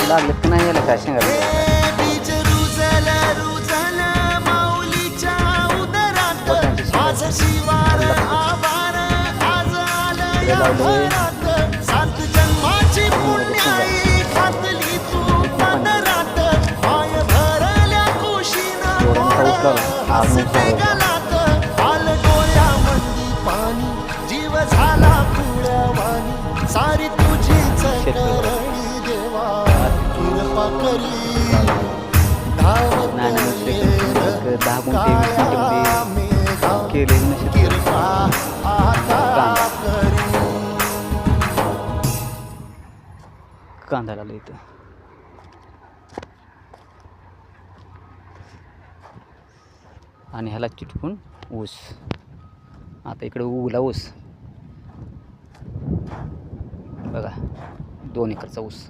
लागलं की नाही याला काय सांगायचं बीज रुजल रुजल माऊलीच्या उदरात माझं शिवार आभार आज आलं या घरात सात जन्माची पुण्याई घातली तू पदरात माय भरल्या कुशीनं हसते गलात आलं डोळ्यामंदी पाणी जीव झाला पुण्यावाणी सारी तुझीच करणी देवा कृपा करी धावत दहा गुंठे केले कृपा आता करी कांदा लागला इथं. आणि ह्याला चिटकून ऊस. आता इकडे उगला ऊस बघा 2 एकरचा ऊस.